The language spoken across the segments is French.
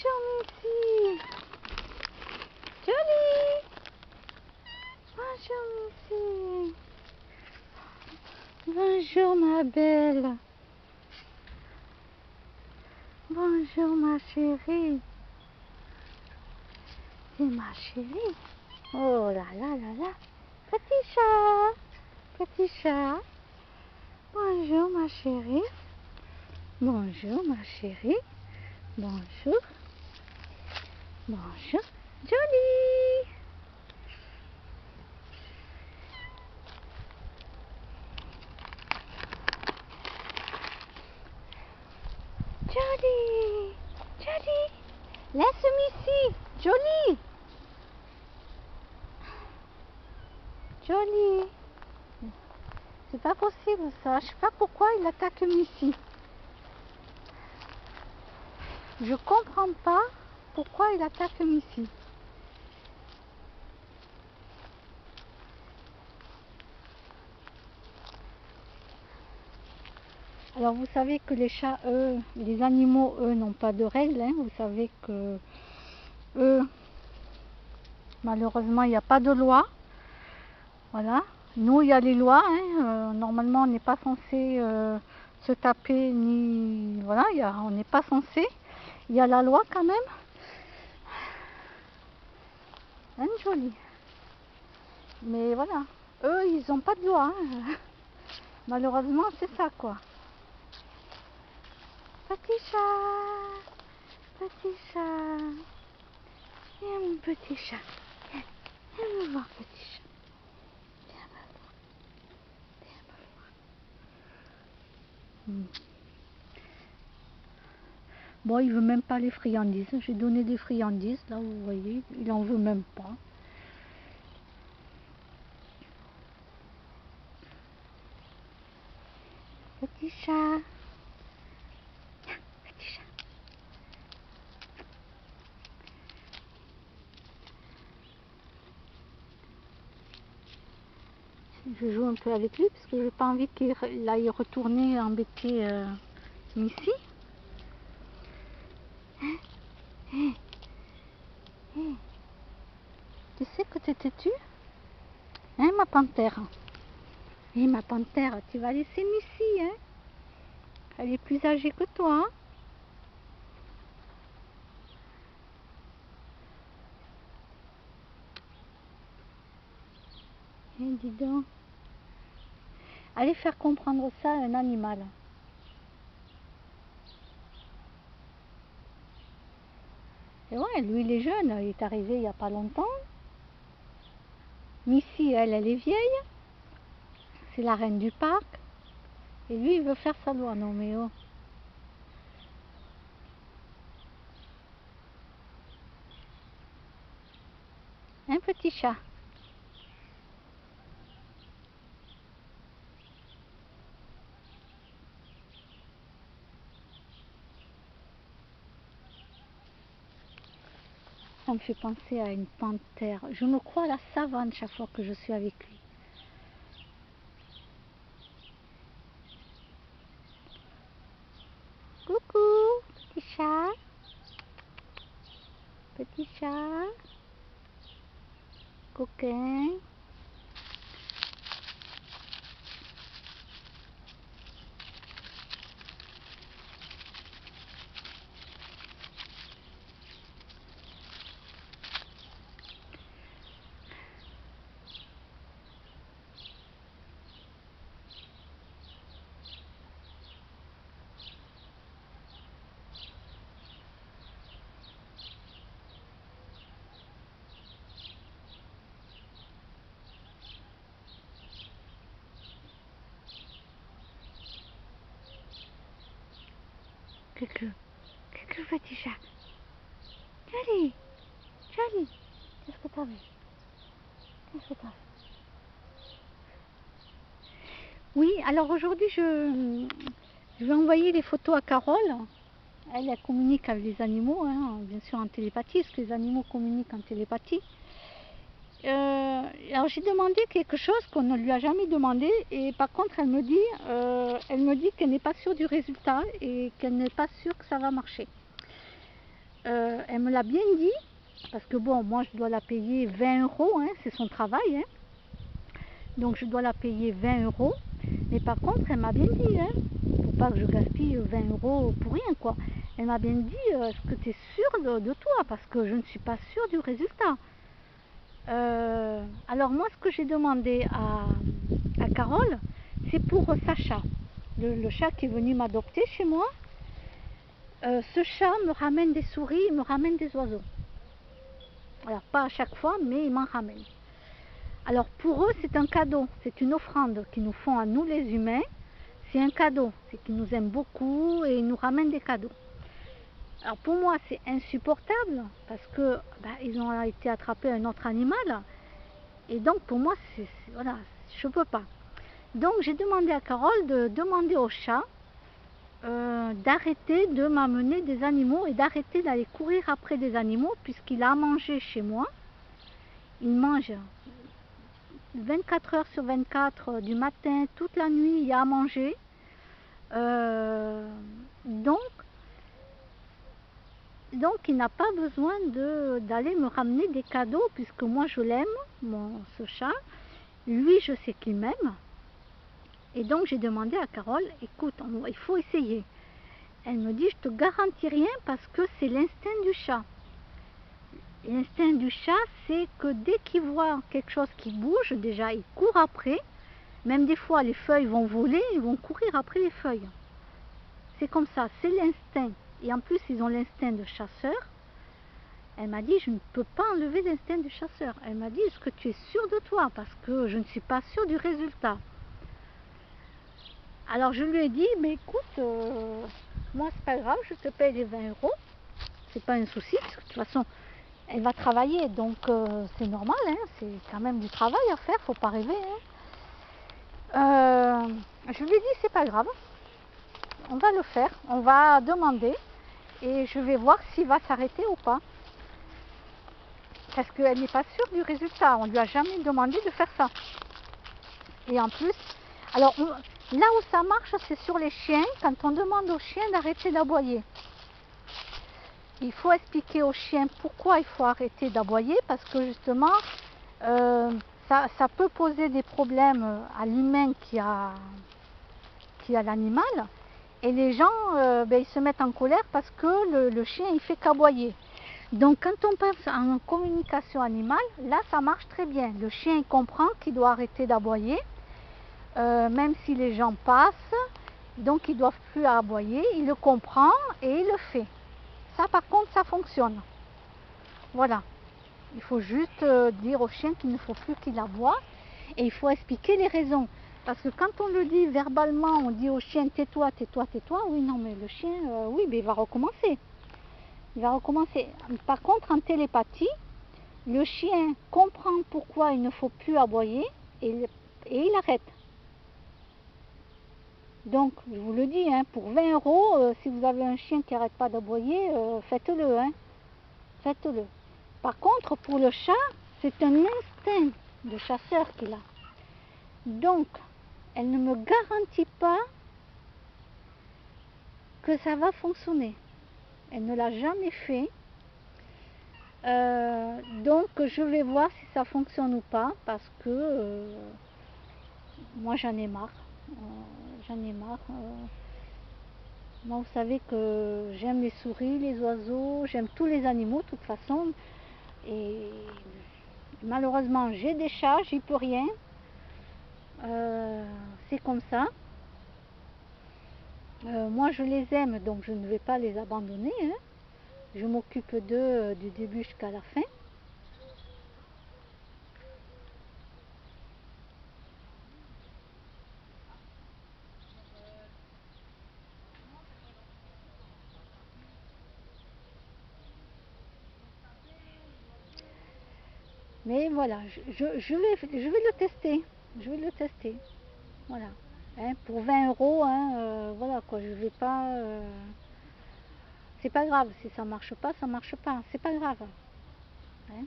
Bonjour Missy. Jolie. Bonjour Missy. Bonjour ma belle. Bonjour ma chérie. C'est ma chérie. Oh là là là là. Petit chat. Petit chat. Bonjour ma chérie. Bonjour ma chérie. Bonjour. Bonjour. Jolie. Jolie. Jolie. Laisse Missy. Jolie. Jolie. C'est pas possible ça. Je sais pas pourquoi il attaque Missy. Je comprends pas pourquoi il attaque Missy. Alors vous savez que les chats, eux, les animaux, eux, n'ont pas de règles. Hein. Vous savez que eux, malheureusement, il n'y a pas de loi. Voilà. Nous, il y a les lois. Hein. Normalement, on n'est pas censé se taper ni. Voilà, on n'est pas censé. Il y a la loi quand même. Hein, joli. Mais voilà. Eux, ils n'ont pas de loi. Hein. Malheureusement, c'est ça quoi. Petit chat. Petit chat. Viens mon petit chat. Viens me voir petit chat. Viens me voir. Viens me voir. Bon, il veut même pas les friandises. J'ai donné des friandises, là, vous voyez. Il en veut même pas. Petit chat. Petit chat. Je joue un peu avec lui parce que j'ai pas envie qu'il aille retourner embêter Missy. Tu sais que t'es têtu? Hein, ma panthère? Et ma panthère, tu vas laisser Missy, hein? Elle est plus âgée que toi, hein? Dis donc. Allez faire comprendre ça à un animal. Et ouais, lui il est jeune, il est arrivé il n'y a pas longtemps. Missy, elle est vieille. C'est la reine du parc. Et lui, il veut faire sa loi. Non mais oh. Un petit chat. Ça me fait penser à une panthère. Je me crois à la savane chaque fois que je suis avec lui. Coucou, petit chat. Petit chat. Coquin. Coucou. Coucou, petit chat. Joli. Joli. Qu'est-ce que t'as vu? Qu'est-ce que t'as vu? Oui, alors aujourd'hui, je vais envoyer des photos à Carole. Elle communique avec les animaux, hein, bien sûr en télépathie, parce que les animaux communiquent en télépathie. Alors j'ai demandé quelque chose qu'on ne lui a jamais demandé, et par contre elle me dit qu'elle n'est pas sûre du résultat et qu'elle n'est pas sûre que ça va marcher. Elle me l'a bien dit, parce que bon, moi je dois la payer 20 €, hein, c'est son travail, hein. Donc je dois la payer 20 €. Mais par contre, elle m'a bien dit, hein, faut pas que je gaspille 20 € pour rien, quoi. Elle m'a bien dit, est-ce que tu es sûre de toi? Parce que je ne suis pas sûre du résultat. Alors moi, ce que j'ai demandé à Carole, c'est pour Sacha, le chat qui est venu m'adopter chez moi. Ce chat me ramène des souris, il me ramène des oiseaux. Alors pas à chaque fois, mais il m'en ramène. Alors pour eux, c'est un cadeau, c'est une offrande qu'ils nous font à nous les humains. C'est un cadeau, c'est qu'ils nous aiment beaucoup et ils nous ramènent des cadeaux. Alors pour moi, c'est insupportable parce que ils ont été attrapés un autre animal. Et donc pour moi, voilà, je ne peux pas. Donc j'ai demandé à Carole de demander au chat d'arrêter de m'amener des animaux et d'arrêter d'aller courir après des animaux puisqu'il a à manger chez moi. Il mange 24 heures sur 24, du matin, toute la nuit, il y a à manger. Donc il n'a pas besoin d'aller me ramener des cadeaux puisque moi je l'aime, ce chat. Lui, je sais qu'il m'aime. Et donc j'ai demandé à Carole, écoute, il faut essayer. Elle me dit, je te garantis rien parce que c'est l'instinct du chat. L'instinct du chat, c'est que dès qu'il voit quelque chose qui bouge, déjà il court après. Même des fois, les feuilles vont voler, ils vont courir après les feuilles. C'est comme ça, c'est l'instinct. Et en plus, ils ont l'instinct de chasseur. Elle m'a dit, je ne peux pas enlever l'instinct du chasseur. Elle m'a dit, est-ce que tu es sûre de toi? Parce que je ne suis pas sûre du résultat. Alors je lui ai dit, mais écoute, moi c'est pas grave, je te paye les 20 €. C'est pas un souci, parce que de toute façon, elle va travailler, donc c'est normal, hein, c'est quand même du travail à faire, faut pas rêver. Hein. Je lui ai dit, c'est pas grave, on va le faire, on va demander, et je vais voir s'il va s'arrêter ou pas. Parce qu'elle n'est pas sûre du résultat, on lui a jamais demandé de faire ça. Et en plus, alors là où ça marche, c'est sur les chiens, quand on demande aux chiens d'arrêter d'aboyer. Il faut expliquer aux chiens pourquoi il faut arrêter d'aboyer, parce que justement, ça peut poser des problèmes à l'humain qui a l'animal, et les gens ils se mettent en colère parce que le chien il fait qu'aboyer. Donc quand on passe en communication animale, là ça marche très bien. Le chien il comprend qu'il doit arrêter d'aboyer, même si les gens passent, donc ils ne doivent plus aboyer, il le comprend et il le fait. Ça par contre ça fonctionne. Voilà. Il faut juste dire au chien qu'il ne faut plus qu'il aboie et il faut expliquer les raisons. Parce que quand on le dit verbalement, on dit au chien tais-toi, tais-toi, tais-toi, oui non mais le chien, oui mais il va recommencer. Il va recommencer. Par contre en télépathie, le chien comprend pourquoi il ne faut plus aboyer et il arrête. Donc, je vous le dis, hein, pour 20 €, si vous avez un chien qui n'arrête pas d'aboyer, faites-le. Hein, faites-le. Par contre, pour le chat, c'est un instinct de chasseur qu'il a. Donc, elle ne me garantit pas que ça va fonctionner. Elle ne l'a jamais fait. Donc, je vais voir si ça fonctionne ou pas, parce que moi, j'en ai marre. J'en ai marre. Moi, vous savez que j'aime les souris, les oiseaux, j'aime tous les animaux de toute façon. Et malheureusement, j'ai des chats, j'y peux rien. C'est comme ça. Moi, je les aime, donc je ne vais pas les abandonner. Hein. Je m'occupe d'eux du début jusqu'à la fin. Mais voilà, je vais le tester. Je vais le tester. Voilà. Hein, pour 20 €, hein, voilà quoi, je vais pas. C'est pas grave, si ça marche pas, ça marche pas. C'est pas grave. Hein.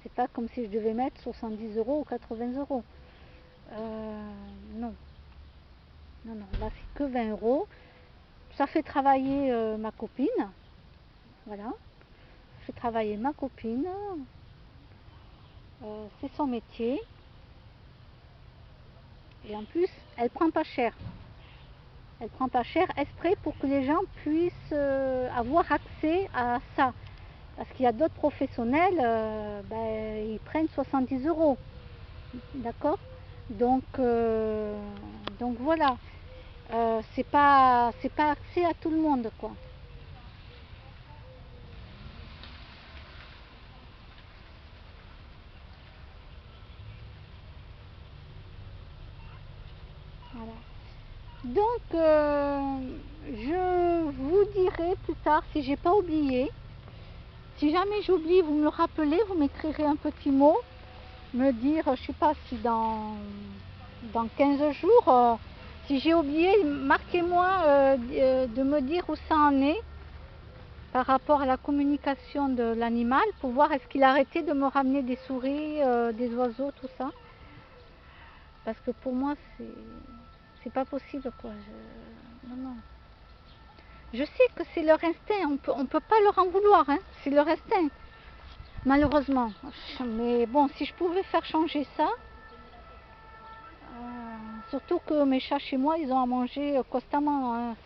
C'est pas comme si je devais mettre 70 € ou 80 €. Non. Non, non, là c'est que 20 €. ça fait travailler ma copine. Voilà. Ça fait travailler ma copine. C'est son métier. Et en plus, elle prend pas cher. Elle prend pas cher exprès pour que les gens puissent avoir accès à ça. Parce qu'il y a d'autres professionnels, ils prennent 70 €. D'accord? Donc voilà. C'est pas accès à tout le monde, quoi. Voilà. Donc, je vous dirai plus tard si j'ai pas oublié. Si jamais j'oublie, vous me le rappelez, vous m'écrirez un petit mot, me dire, je sais pas si dans 15 jours, si j'ai oublié, marquez-moi de me dire où ça en est par rapport à la communication de l'animal pour voir est-ce qu'il a arrêté de me ramener des souris, des oiseaux, tout ça. Parce que pour moi, c'est pas possible, quoi. Non, non. Je sais que c'est leur instinct, on peut pas leur en vouloir, hein. C'est leur instinct, malheureusement. Mais bon, si je pouvais faire changer ça, surtout que mes chats chez moi, ils ont à manger constamment, hein.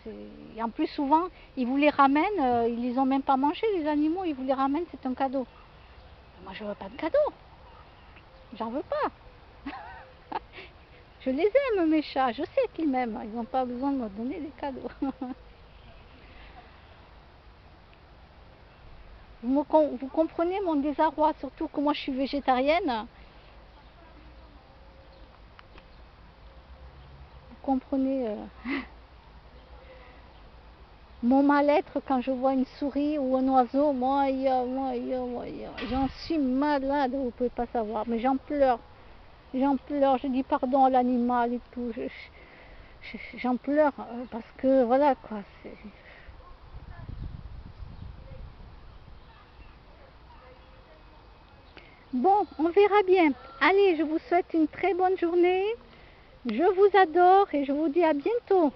Et en plus, souvent, ils vous les ramènent, ils les ont même pas mangés, les animaux, ils vous les ramènent, c'est un cadeau. Moi, je veux pas de cadeau, j'en veux pas. Je les aime, mes chats, je sais qu'ils m'aiment, ils n'ont pas besoin de me donner des cadeaux. Vous comprenez mon désarroi, surtout que moi je suis végétarienne. Vous comprenez mon mal-être quand je vois une souris ou un oiseau. Moi, j'en suis malade, vous ne pouvez pas savoir. Mais j'en pleure. J'en pleure, je dis pardon à l'animal et tout. J'en pleure parce que voilà quoi. Bon, on verra bien. Allez, je vous souhaite une très bonne journée. Je vous adore et je vous dis à bientôt.